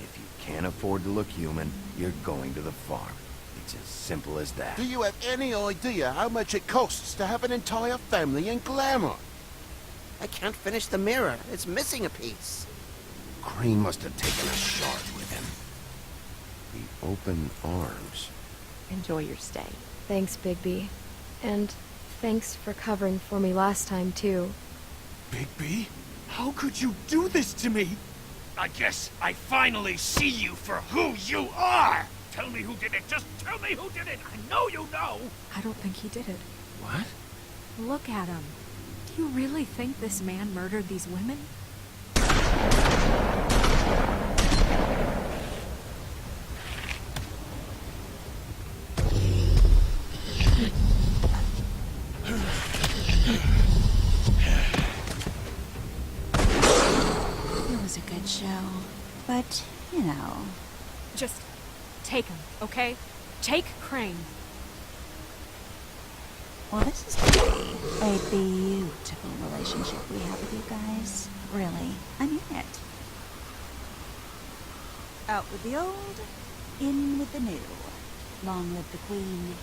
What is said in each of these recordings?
If you can't afford to look human, you're going to the farm. It's as simple as that. Do you have any idea how much it costs to have an entire family in glamour? I can't finish the mirror. It's missing a piece. Crane must have taken a shard with him. The open arms. Enjoy your stay. Thanks, Bigby. And thanks for covering for me last time, too. Bigby? How could you do this to me? I guess I finally see you for who you are! Tell me who did it! Just tell me who did it! I know you know! I don't think he did it. What? Look at him. Do you really think this man murdered these women? It was a good show, but, you know... Just take him, okay? Take Crane. Well, this is gonna be a beautiful relationship we have with you guys. Really, I mean it. Out with the old, in with the new. Long live the Queen.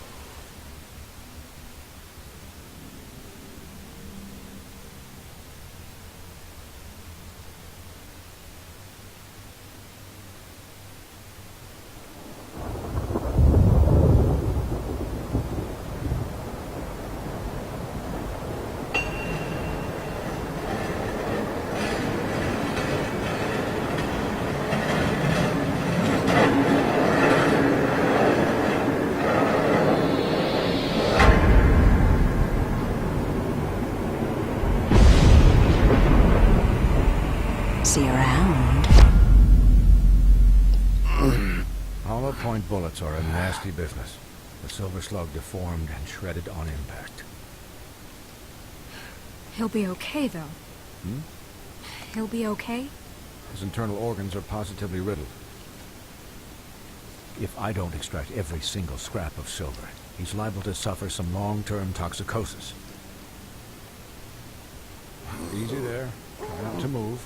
See you around. Hollow point bullets are a nasty business. The Silver Slug deformed and shredded on impact. He'll be okay, though. Hmm? He'll be okay? His internal organs are positively riddled. If I don't extract every single scrap of silver, he's liable to suffer some long-term toxicosis. Easy there. Try not to move.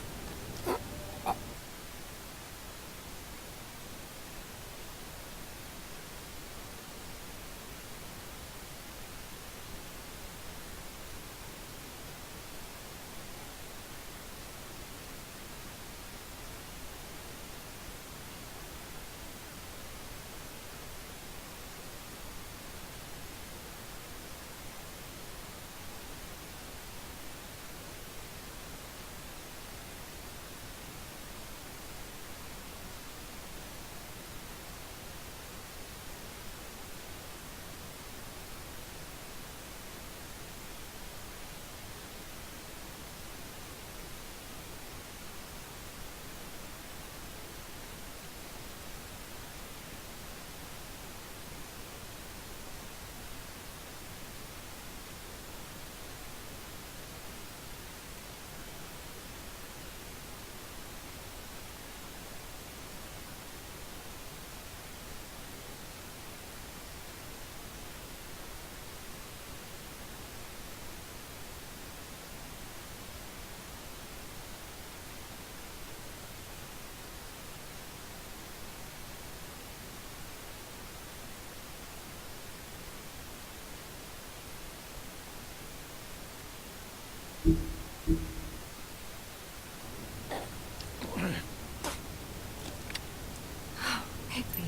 Higby.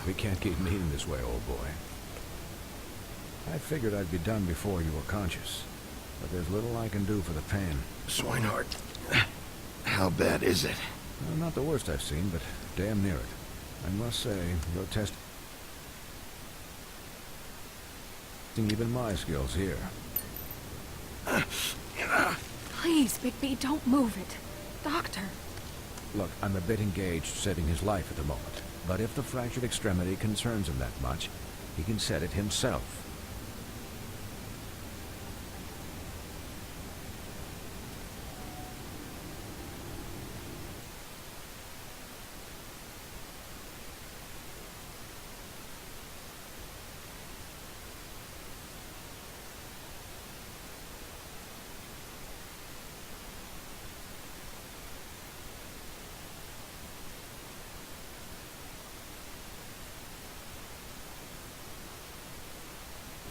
We can't keep meeting this way, old boy. I figured I'd be done before you were conscious, but there's little I can do for the pain. Swinehart, how bad is it? Well, not the worst I've seen, but damn near it. I must say, your testing even my skills here. Please, Bigby, don't move it. Doctor. Look, I'm a bit engaged saving his life at the moment, but if the fractured extremity concerns him that much, he can set it himself.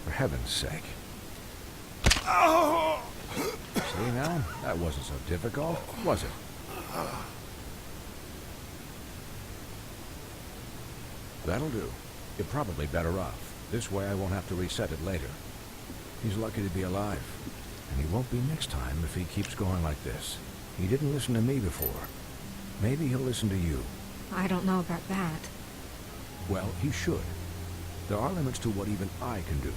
For heaven's sake. See now? That wasn't so difficult, was it? That'll do. You're probably better off. This way I won't have to reset it later. He's lucky to be alive. And he won't be next time if he keeps going like this. He didn't listen to me before. Maybe he'll listen to you. I don't know about that. Well, he should. There are limits to what even I can do.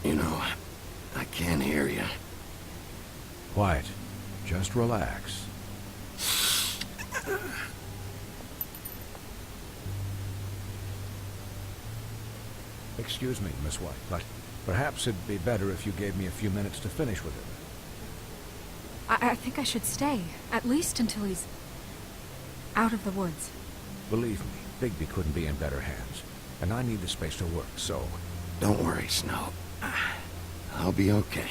You know, I can't hear you. Quiet. Just relax. Excuse me, Miss White, but perhaps it'd be better if you gave me a few minutes to finish with him. I think I should stay, at least until he's out of the woods. Believe me, Bigby couldn't be in better hands, and I need the space to work, so... Don't worry, Snow. I'll be okay.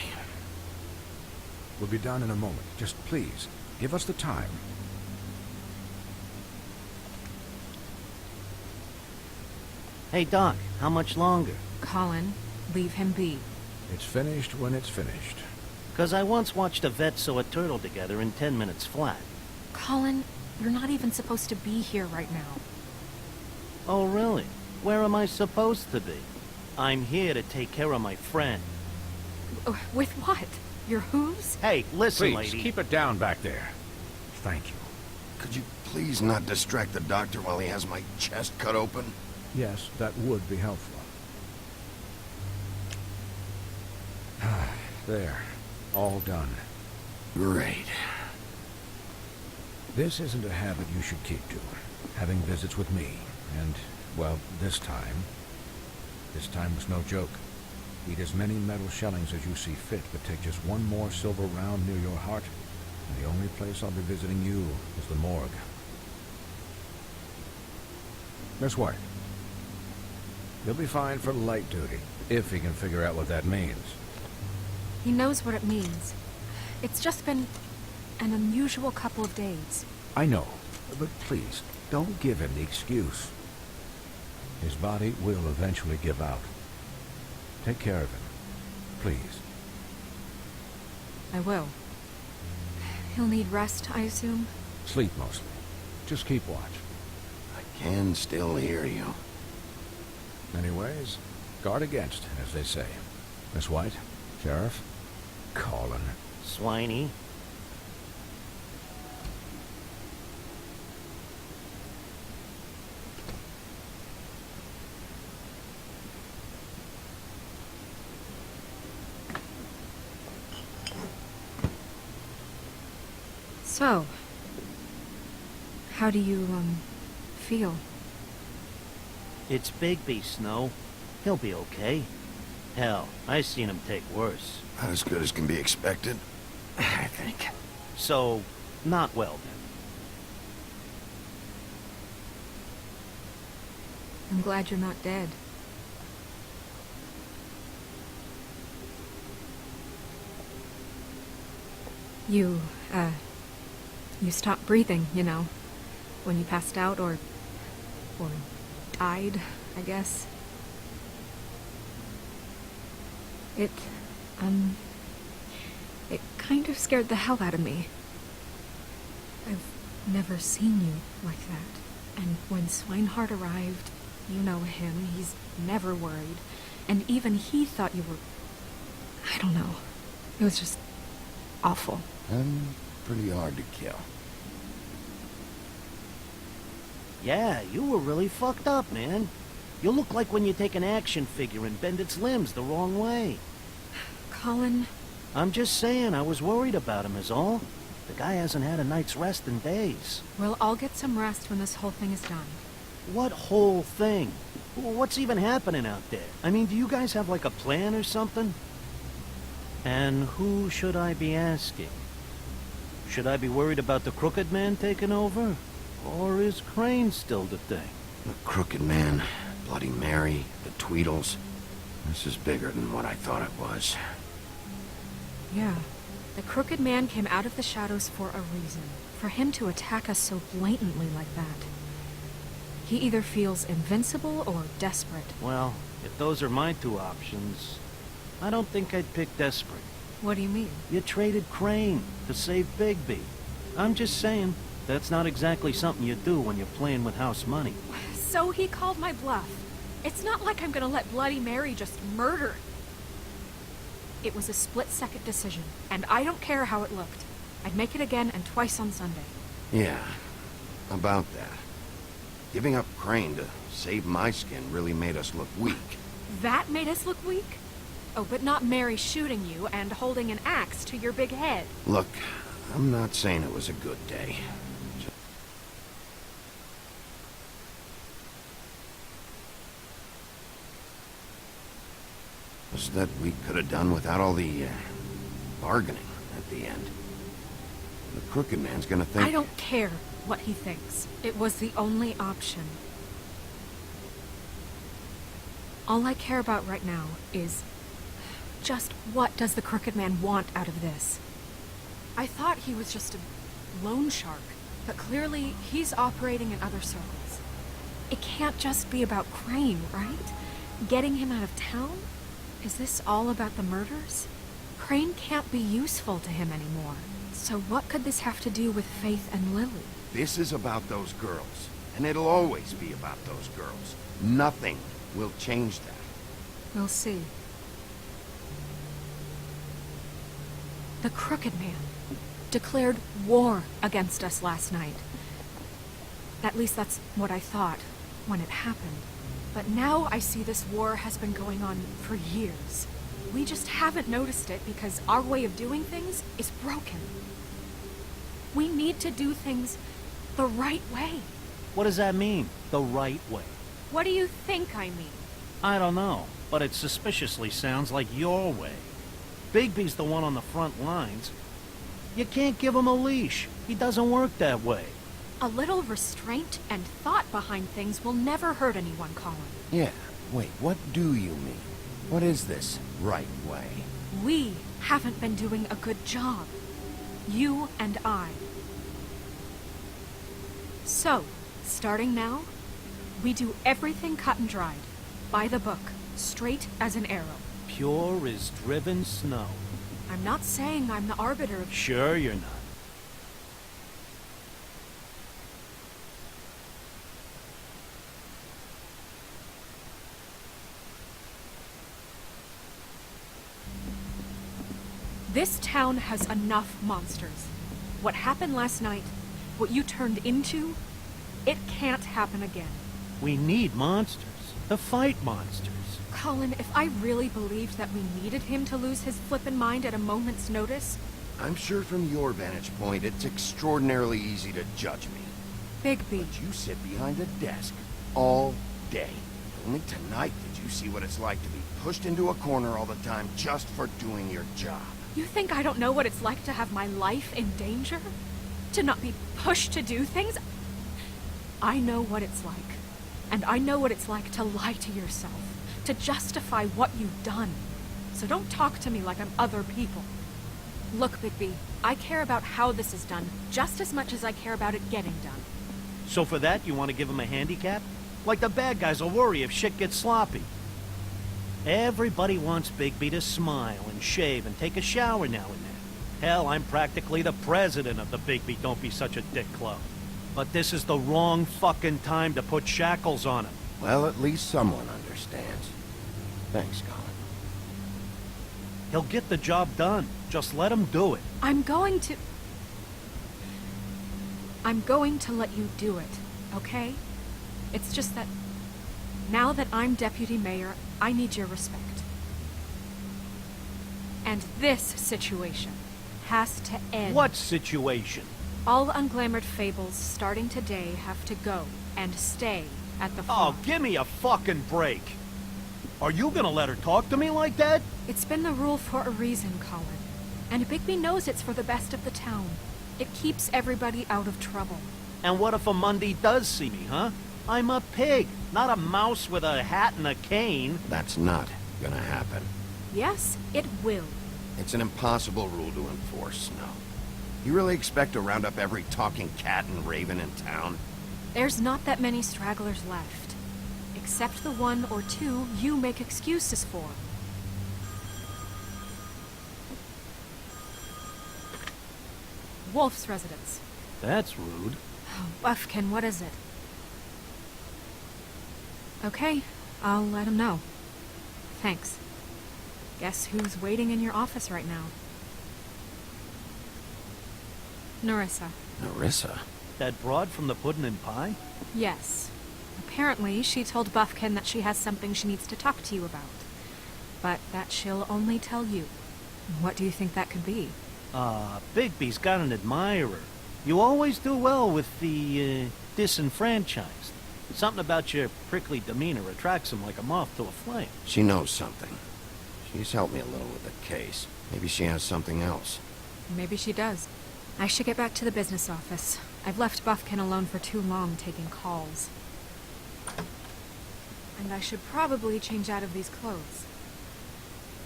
We'll be done in a moment. Just please, give us the time. Hey, Doc, how much longer? Colin, leave him be. It's finished when it's finished. 'Cause I once watched a vet sew a turtle together in 10 minutes flat. Colin, you're not even supposed to be here right now. Oh, really? Where am I supposed to be? I'm here to take care of my friend. With what? Your hooves? Hey, listen, Please, lady. keep it down back there. Thank you. Could you please not distract the doctor while he has my chest cut open? Yes, that would be helpful. There. All done. Great. This isn't a habit you should keep to. Having visits with me. And, well, this time was no joke. Eat as many metal shellings as you see fit, but take just one more silver round near your heart, and the only place I'll be visiting you is the morgue. Miss White. He'll be fine for light duty, if he can figure out what that means. He knows what it means. It's just been an unusual couple of days. I know, but please, don't give him the excuse. His body will eventually give out. Take care of him, please. I will. He'll need rest, I assume? Sleep mostly. Just keep watch. I can still hear you. Anyways, guard against, as they say. Miss White, Sheriff, Colin. Swiney. So, how do you, feel? It's Bigby, Snow. He'll be okay. Hell, I seen him take worse. Not as good as can be expected, I think. So, not well then. I'm glad you're not dead. You stopped breathing, you know, when you passed out or died, I guess. It kind of scared the hell out of me. I've never seen you like that. And when Swinehart arrived, you know him, he's never worried. And even he thought you were... I don't know. It was just awful. And pretty hard to kill. Yeah, you were really fucked up, man. You look like when you take an action figure and bend its limbs the wrong way. Colin... I'm just saying, I was worried about him is all. The guy hasn't had a night's rest in days. Well, I'll get some rest when this whole thing is done. What whole thing? What's even happening out there? I mean, do you guys have like a plan or something? And who should I be asking? Should I be worried about the Crooked Man taking over? Or is Crane still the thing? The Crooked Man, Bloody Mary, the Tweedles. This is bigger than what I thought it was. Yeah. The Crooked Man came out of the shadows for a reason. For him to attack us so blatantly like that. He either feels invincible or desperate. Well, if those are my two options, I don't think I'd pick desperate. What do you mean? You traded Crane to save Bigby. I'm just saying, that's not exactly something you do when you're playing with house money. So he called my bluff. It's not like I'm gonna let Bloody Mary just murder. It was a split-second decision, and I don't care how it looked. I'd make it again and twice on Sunday. Yeah, about that. Giving up Crane to save my skin really made us look weak. That made us look weak? Oh, but not Mary shooting you and holding an axe to your big head. Look, I'm not saying it was a good day. Was that we could have done without all the bargaining at the end. The Crooked Man's gonna think... I don't care what he thinks. It was the only option. All I care about right now is just what does the Crooked Man want out of this? I thought he was just a loan shark, but clearly he's operating in other circles. It can't just be about Crane, right? Getting him out of town? Is this all about the murders? Crane can't be useful to him anymore. So what could this have to do with Faith and Lily? This is about those girls, and it'll always be about those girls. Nothing will change that. We'll see. The Crooked Man declared war against us last night. At least that's what I thought when it happened. But now I see this war has been going on for years. We just haven't noticed it because our way of doing things is broken. We need to do things the right way. What does that mean, the right way? What do you think I mean? I don't know, but it suspiciously sounds like your way. Bigby's the one on the front lines. You can't give him a leash. He doesn't work that way. A little restraint and thought behind things will never hurt anyone, Colin. Yeah, wait, what do you mean? What is this right way? We haven't been doing a good job. You and I. So, starting now, we do everything cut and dried. By the book. Straight as an arrow. Pure as driven snow. I'm not saying I'm the arbiter of... Sure you're not. This town has enough monsters. What happened last night, what you turned into, it can't happen again. We need monsters. To fight monsters. Colin, if I really believed that we needed him to lose his flippin' mind at a moment's notice... I'm sure from your vantage point, it's extraordinarily easy to judge me. Bigby. But you sit behind a desk all day. Only tonight did you see what it's like to be pushed into a corner all the time just for doing your job. You think I don't know what it's like to have my life in danger? To not be pushed to do things? I know what it's like. And I know what it's like to lie to yourself. To justify what you've done. So don't talk to me like I'm other people. Look, Bigby, I care about how this is done just as much as I care about it getting done. So for that, you want to give him a handicap? Like the bad guys will worry if shit gets sloppy. Everybody wants Bigby to smile and shave and take a shower now and then. Hell, I'm practically the president of the Bigby Don't Be Such a Dick Club. But this is the wrong fucking time to put shackles on him. Well, at least someone understands. Thanks, Colin. He'll get the job done. Just let him do it. I'm going to let you do it, okay? It's just that now that I'm deputy mayor, I need your respect. And this situation has to end. What situation? All unglamored fables starting today have to go and stay at the farm. Oh, give me a fucking break. Are you gonna let her talk to me like that? It's been the rule for a reason, Colin. And Bigby knows it's for the best of the town. It keeps everybody out of trouble. And what if a Mundy does see me, huh? I'm a pig, not a mouse with a hat and a cane. That's not gonna happen. Yes, it will. It's an impossible rule to enforce, Snow. You really expect to round up every talking cat and raven in town? There's not that many stragglers left. Except the one or two you make excuses for. Wolf's residence. That's rude. Oh, Buffkin, what is it? Okay, I'll let him know. Thanks. Guess who's waiting in your office right now? Nerissa. Nerissa? That broad from the Puddin' and Pie? Yes. Apparently, she told Buffkin that she has something she needs to talk to you about. But that she'll only tell you. What do you think that could be? Bigby's got an admirer. You always do well with the, disenfranchised. Something about your prickly demeanor attracts him like a moth to a flame. She knows something. She's helped me a little with the case. Maybe she has something else. Maybe she does. I should get back to the business office. I've left Buffkin alone for too long taking calls. And I should probably change out of these clothes.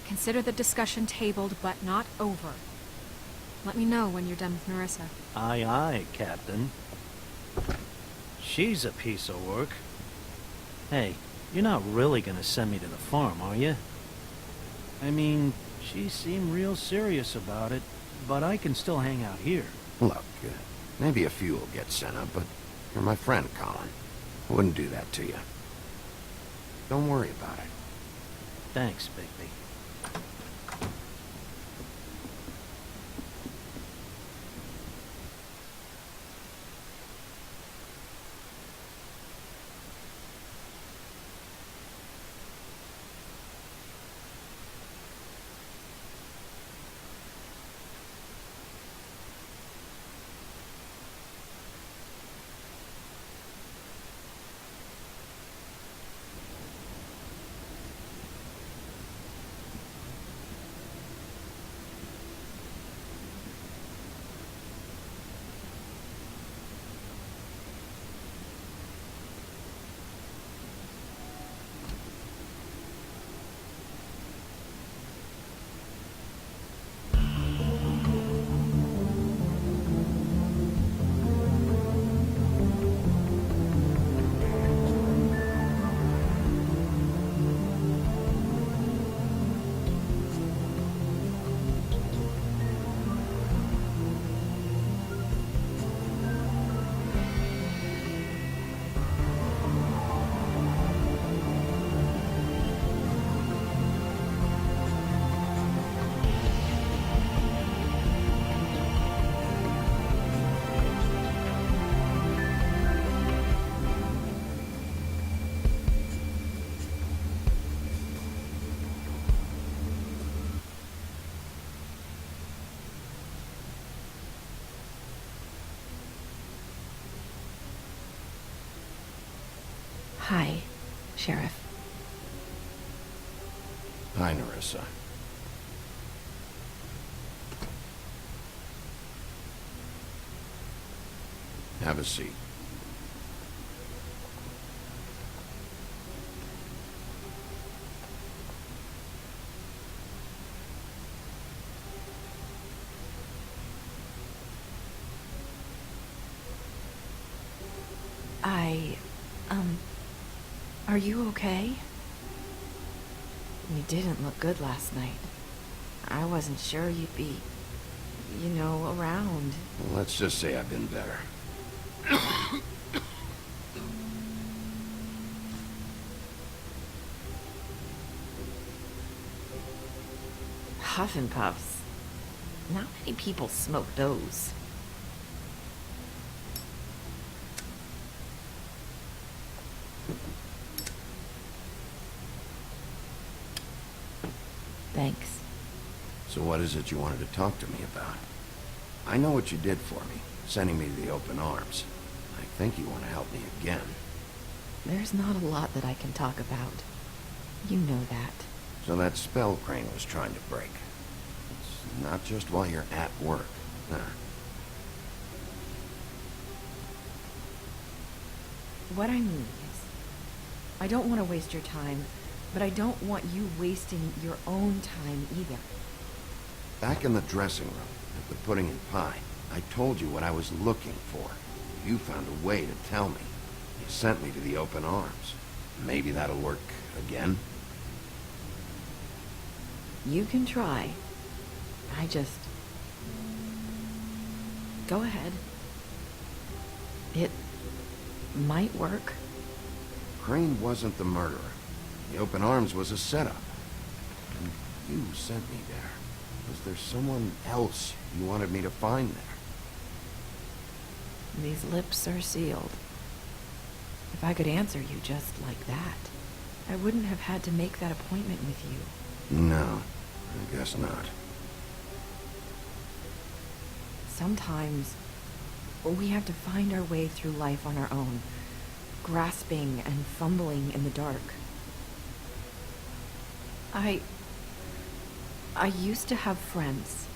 Consider the discussion tabled, but not over. Let me know when you're done with Nerissa. Aye, aye, Captain. She's a piece of work. Hey, you're not really gonna send me to the farm, are you? I mean, she seemed real serious about it, but I can still hang out here. Look, maybe a few will get sent up, but you're my friend, Colin. I wouldn't do that to you. Don't worry about it. Thanks, Bigby. Hi, Sheriff. Hi, Nerissa. Have a seat. Are you okay? You didn't look good last night. I wasn't sure you'd be, around. Well, let's just say I've been better. Huff and puffs. Not many people smoke those. Thanks. So what is it you wanted to talk to me about? I know what you did for me, sending me to the open arms. I think you want to help me again. There's not a lot that I can talk about. You know that. So that spell Crane was trying to break. It's not just while you're at work. Huh. What I mean is, I don't want to waste your time, but I don't want you wasting your own time either. Back in the dressing room, at the pudding and pie, I told you what I was looking for. You found a way to tell me. You sent me to the open arms. Maybe that'll work again? You can try. I just... Go ahead. It might work. Crane wasn't the murderer. The open arms was a setup. And you sent me there. Was there someone else you wanted me to find there? These lips are sealed. If I could answer you just like that, I wouldn't have had to make that appointment with you. No, I guess not. Sometimes we have to find our way through life on our own, grasping and fumbling in the dark. I used to have friends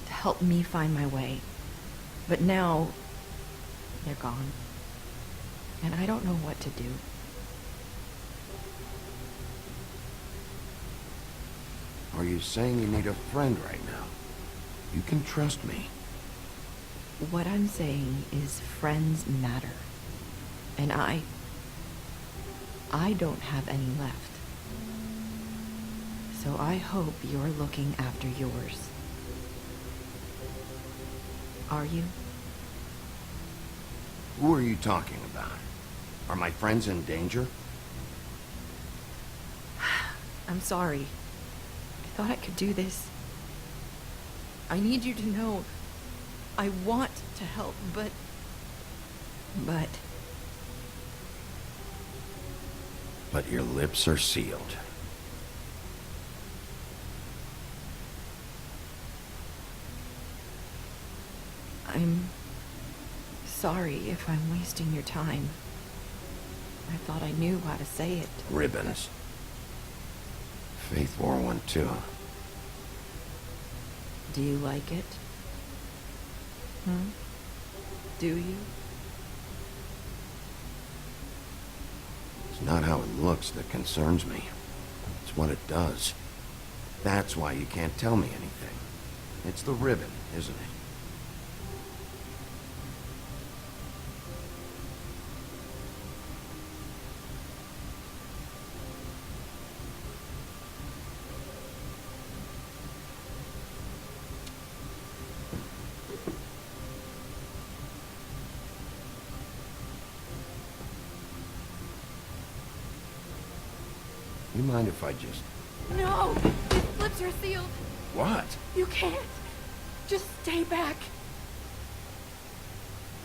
to help me find my way, but now they're gone, and I don't know what to do. Are you saying you need a friend right now? You can trust me. What I'm saying is friends matter, and I don't have any left. So I hope you're looking after yours. Are you? Who are you talking about? Are my friends in danger? I'm sorry. I thought I could do this. I need you to know I want to help, but... But your lips are sealed. I'm sorry if I'm wasting your time. I thought I knew how to say it. Ribbons. Faith wore one too. Do you like it? Do you? It's not how it looks that concerns me. It's what it does. That's why you can't tell me anything. It's the ribbon, isn't it? You mind if I just... No! His lips are sealed! What? You can't! Just stay back!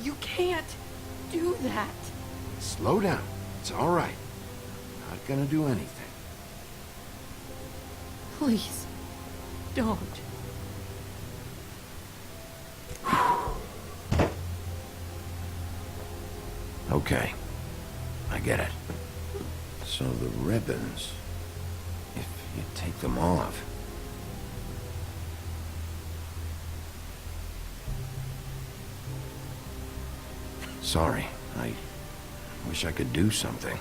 You can't do that! Slow down. It's all right. I'm not gonna do anything. Please, don't. Okay. I get it. So the ribbons, if you take them off... Sorry, I wish I could do something.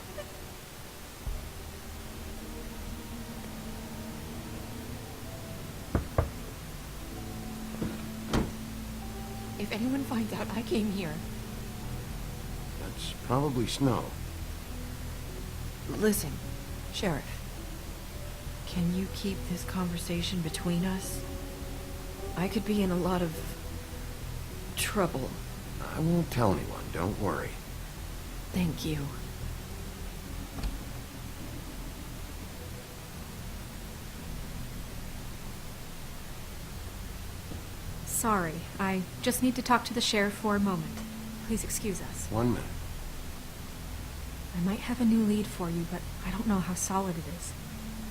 If anyone finds out I came here... That's probably Snow. Listen, Sheriff. Can you keep this conversation between us? I could be in a lot of... trouble. I won't tell anyone, don't worry. Thank you. Sorry, I just need to talk to the sheriff for a moment. Please excuse us. 1 minute. I might have a new lead for you, but I don't know how solid it is.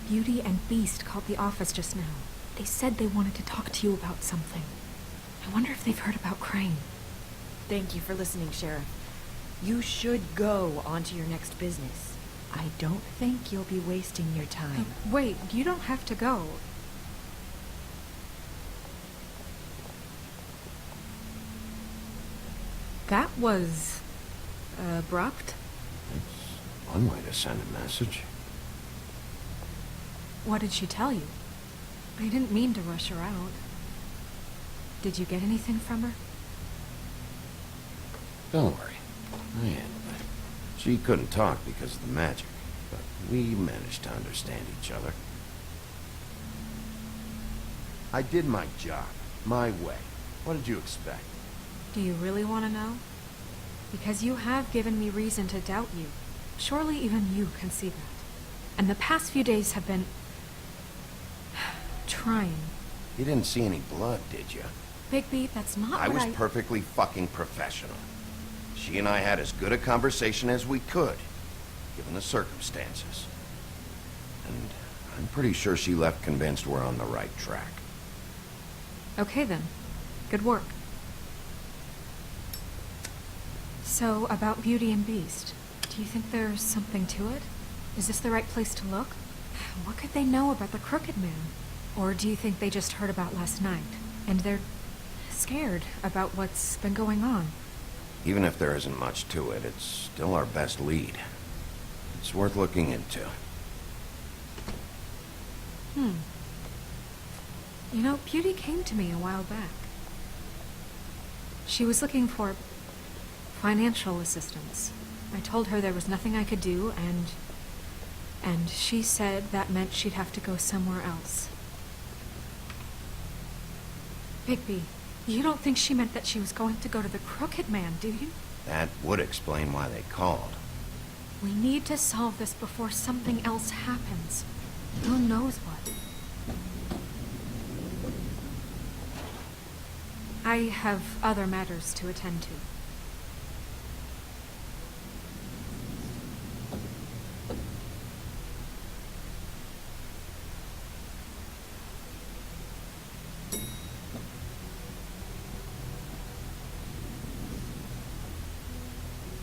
Beauty and Beast called the office just now. They said they wanted to talk to you about something. I wonder if they've heard about Crane. Thank you for listening, Sheriff. You should go on to your next business. I don't think you'll be wasting your time. Wait, you don't have to go. That was... abrupt? It's one way to send a message. What did she tell you? I didn't mean to rush her out. Did you get anything from her? Don't worry. I handled it. She couldn't talk because of the magic, but we managed to understand each other. I did my job, my way. What did you expect? Do you really want to know? Because you have given me reason to doubt you. Surely even you can see that. And the past few days have been... trying. You didn't see any blood, did you? Bigby, that's not I what was perfectly fucking professional. She and I had as good a conversation as we could, given the circumstances. And I'm pretty sure she left convinced we're on the right track. Okay then. Good work. So, about Beauty and Beast, do you think there's something to it? Is this the right place to look? What could they know about the Crooked Man? Or do you think they just heard about last night, and they're scared about what's been going on? Even if there isn't much to it, it's still our best lead. It's worth looking into. You know, Beauty came to me a while back. She was looking for financial assistance. I told her there was nothing I could do, and she said that meant she'd have to go somewhere else. Bigby, you don't think she meant that she was going to go to the Crooked Man, do you? That would explain why they called. We need to solve this before something else happens. Who knows what? I have other matters to attend to.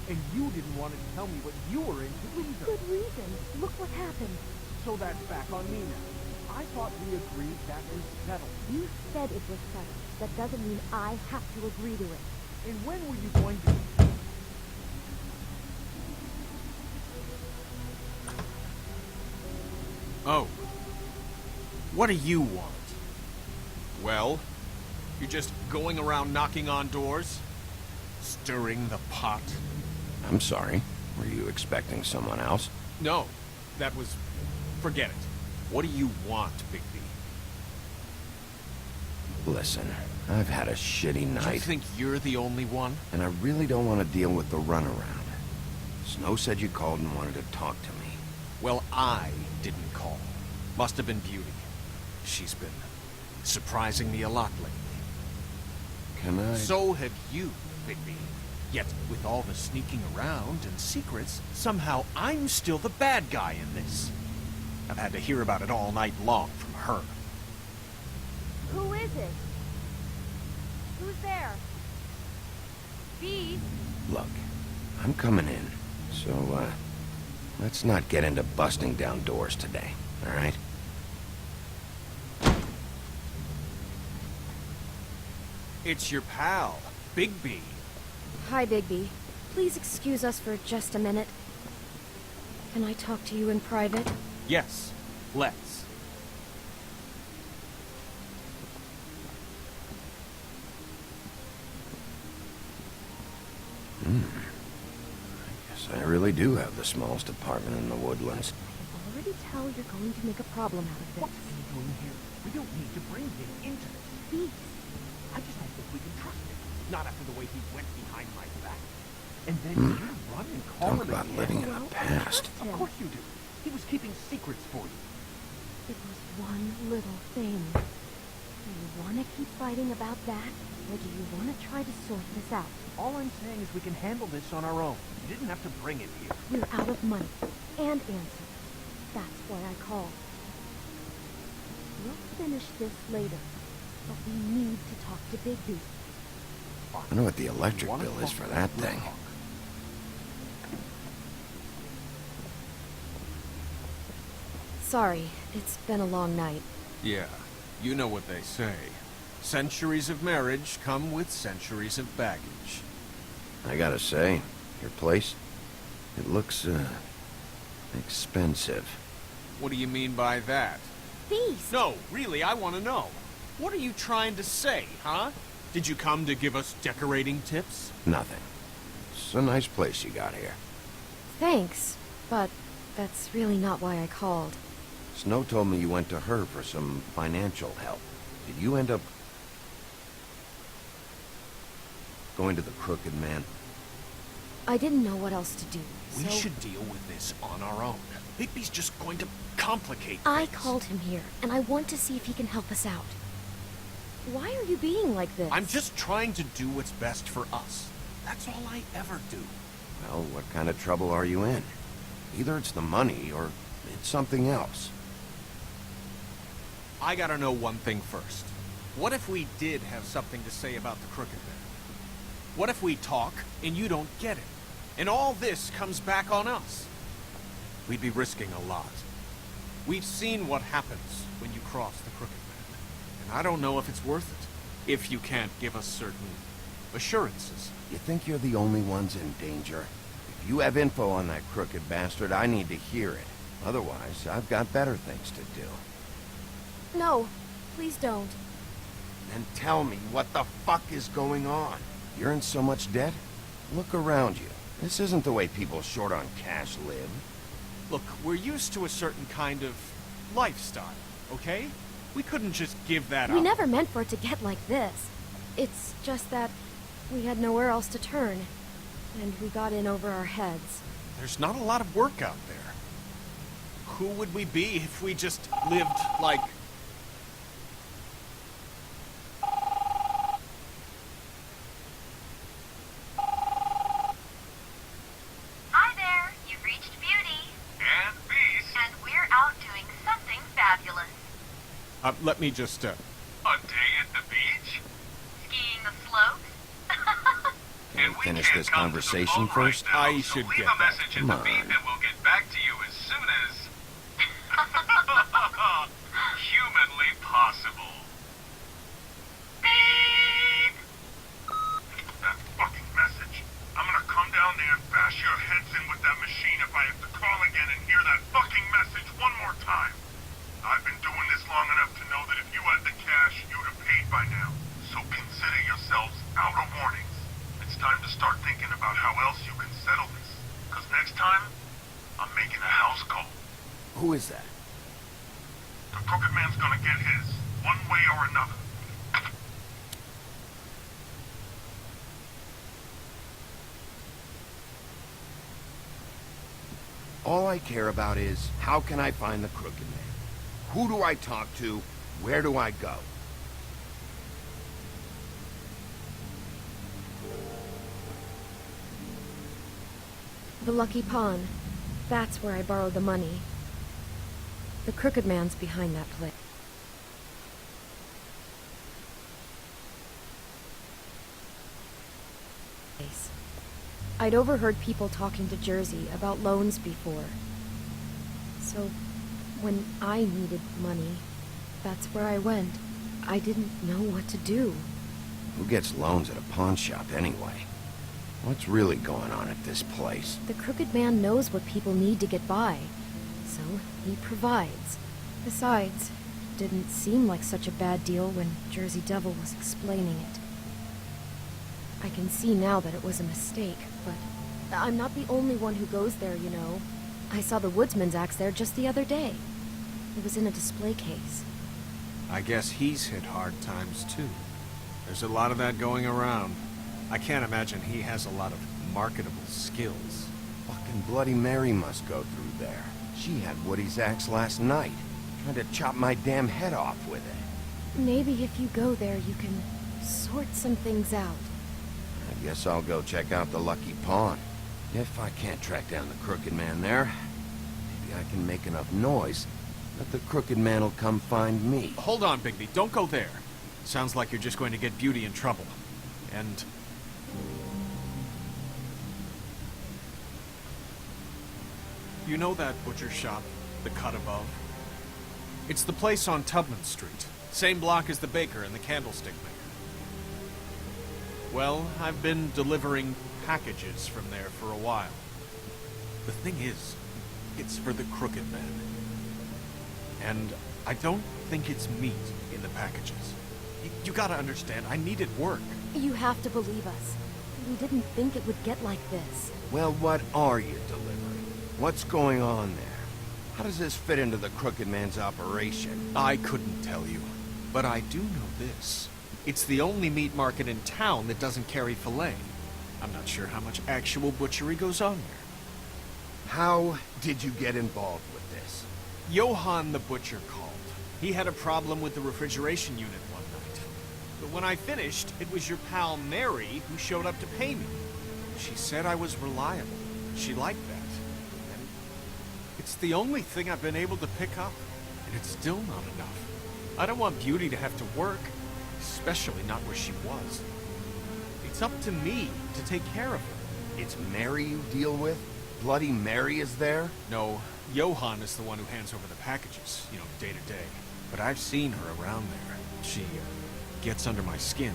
And you didn't want to tell me what you were into either. Good reason. Look what happened. So that's back on me now. I thought we agreed that is settled. You said it was settled. That doesn't mean I have to agree to it. And when were you going to... Oh. What do you want? Well, you're just going around knocking on doors? Stirring the pot? I'm sorry. Were you expecting someone else? No, that was... forget it. What do you want, Bigby? Listen, I've had a shitty You night, think you're the only one? and I really don't want to deal with the runaround. Snow said you called and wanted to talk to me. Well, I didn't call. Must have been Beauty. She's been surprising me a lot lately. Can I... So have you, Bigby. Yet, with all the sneaking around and secrets, somehow I'm still the bad guy in this. I've had to hear about it all night long from her. Who is it? Who's there? Beast? Look, I'm coming in, so, Let's not get into busting down doors today, all right? It's your pal, Bigby. Hi, Bigby. Please excuse us for just a minute. Can I talk to you in private? Yes, let's. Guess I really do have the smallest apartment in the Woodlands. I already tell you're going to make a problem out of this. What are you doing here? We don't need to bring him into this. Please. I just don't think we can trust him. Not after the way he went behind my back. And then you run and call Talk him about again. living in the past. Of course you do. He was keeping secrets for you. It was one little thing. Do you want to keep fighting about that? Or do you want to try to sort this out? All I'm saying is we can handle this on our own. You didn't have to bring him here. We're out of money and answers. That's why I called. We'll finish this later, but we need to talk to Bigby. I wonder what the electric bill is for that thing. Sorry, it's been a long night. Yeah, you know what they say. Centuries of marriage come with centuries of baggage. I gotta say, your place, it looks, expensive. What do you mean by that? Feast! No, really, I want to know. What are you trying to say, huh? Did you come to give us decorating tips? Nothing. It's a nice place you got here. Thanks, but that's really not why I called. Snow told me you went to her for some financial help. Did you end up going to the Crooked Man? I didn't know what else to do, We so should deal with this on our own. Bigby's just going to complicate I things. called him here, and I want to see if he can help us out. Why are you being like this? I'm just trying to do what's best for us. That's all I ever do. Well, what kind of trouble are you in? Either it's the money, or it's something else. I gotta know one thing first. What if we did have something to say about the Crooked Man? What if we talk, and you don't get it? And all this comes back on us? We'd be risking a lot. We've seen what happens when you cross the Crooked Man. And I don't know if it's worth it. If you can't give us certain assurances. You think you're the only ones in danger? If you have info on that crooked bastard, I need to hear it. Otherwise, I've got better things to do. No, please don't. Then tell me what the fuck is going on. You're in so much debt? Look around you. This isn't the way people short on cash live. Look, we're used to a certain kind of lifestyle, okay? We couldn't just give that up. We never meant for it to get like this. It's just that we had nowhere else to turn, and we got in over our heads. There's not a lot of work out there. Who would we be if we just lived like... Hi there, you've reached Beauty. And Beast. And we're out doing something fabulous. let me just, A day at the beach? Skiing the slopes? Can we finish this conversation first? I should get that. Message Come on. and we'll get back to you as soon as... humanly possible. Beep! That fucking message. I'm gonna come down there and bash your heads in with that machine if I have to call again and hear that fucking message one more time. I've been doing this long enough to know that if you had the cash, you'd have paid by now. So consider yourselves out of warnings. It's time to start thinking about how else you can settle this. Because next time, I'm making a house call. Who is that? The Crooked Man's gonna get his, one way or another. All I care about is, how can I find the Crooked Man? Who do I talk to? Where do I go? The Lucky Pawn. That's where I borrowed the money. The Crooked Man's behind that place. I'd overheard people talking to Jersey about loans before. So, when I needed money, that's where I went. I didn't know what to do. Who gets loans at a pawn shop anyway? What's really going on at this place? The Crooked Man knows what people need to get by, so he provides. Besides, it didn't seem like such a bad deal when Jersey Devil was explaining it. I can see now that it was a mistake, but I'm not the only one who goes there, you know. I saw the Woodsman's axe there just the other day. It was in a display case. I guess he's hit hard times too. There's a lot of that going around. I can't imagine he has a lot of marketable skills. Fucking Bloody Mary must go through there. She had Woody's axe last night. Tried to chop my damn head off with it. Maybe if you go there, you can sort some things out. I guess I'll go check out the Lucky Pawn. If I can't track down the Crooked Man there, maybe I can make enough noise that the Crooked Man will come find me. Hold on, Bigby. Don't go there. Sounds like you're just going to get Beauty in trouble. And... you know that butcher shop, the cut above? It's the place on Tubman Street. Same block as the baker and the candlestick maker. Well, I've been delivering packages from there for a while. The thing is, it's for the Crooked Man. And I don't think it's meat in the packages. You gotta understand, I needed work. You have to believe us. We didn't think it would get like this. Well, what are you delivering? What's going on there? How does this fit into the Crooked Man's operation? I couldn't tell you, but I do know this. It's the only meat market in town that doesn't carry filet. I'm not sure how much actual butchery goes on there. How did you get involved with this? Johann the butcher called. He had a problem with the refrigeration unit one night. But when I finished, it was your pal Mary who showed up to pay me. She said I was reliable. She liked that. And it's the only thing I've been able to pick up, and it's still not enough. I don't want Beauty to have to work, especially not where she was. It's up to me to take care of her. It's Mary you deal with? Bloody Mary is there? No, Johann is the one who hands over the packages, day to day. But I've seen her around there. She gets under my skin,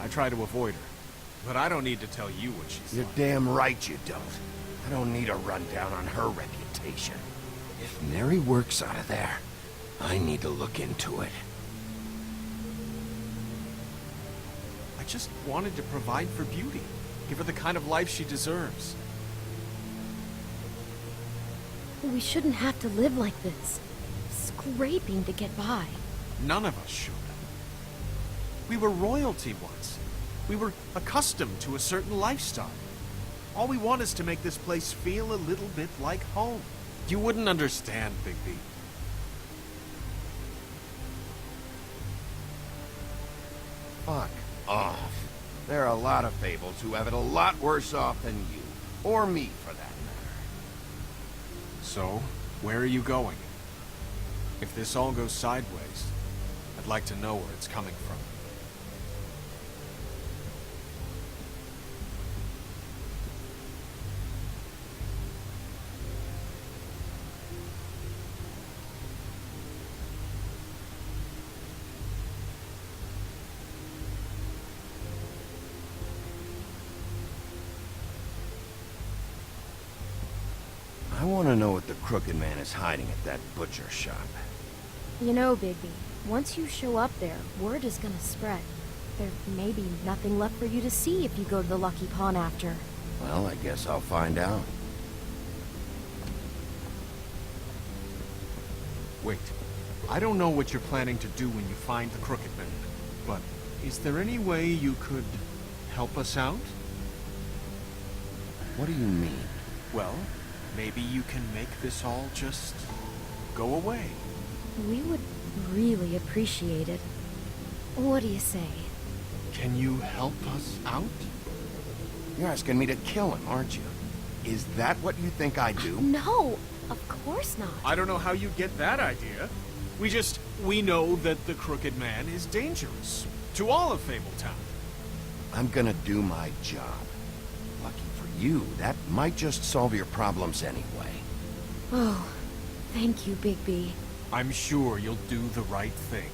I try to avoid her. But I don't need to tell you what she's You're like. damn right you don't. I don't need a rundown on her reputation. If Mary works out of there, I need to look into it. I just wanted to provide for Beauty. Give her the kind of life she deserves. We shouldn't have to live like this. Scraping to get by. None of us should. We were royalty once. We were accustomed to a certain lifestyle. All we want is to make this place feel a little bit like home. You wouldn't understand, Bigby. Fuck off. There are a lot of fables who have it a lot worse off than you. Or me, for that matter. So, where are you going? If this all goes sideways, I'd like to know where it's coming from. I want to know what the Crooked Man is hiding at that butcher shop. You know, Bigby, once you show up there, word is gonna spread. There may be nothing left for you to see if you go to the Lucky Pawn after. Well, I guess I'll find out. Wait, I don't know what you're planning to do when you find the Crooked Man, but is there any way you could help us out? What do you mean? Well, maybe you can make this all just go away. We would really appreciate it. What do you say? Can you help us out? You're asking me to kill him, aren't you? Is that what you think I do? No, of course not. I don't know how you get that idea. We know that the Crooked Man is dangerous to all of Fabletown. I'm gonna do my job. Lucky you, that might just solve your problems anyway. Oh, thank you, Bigby. I'm sure you'll do the right thing.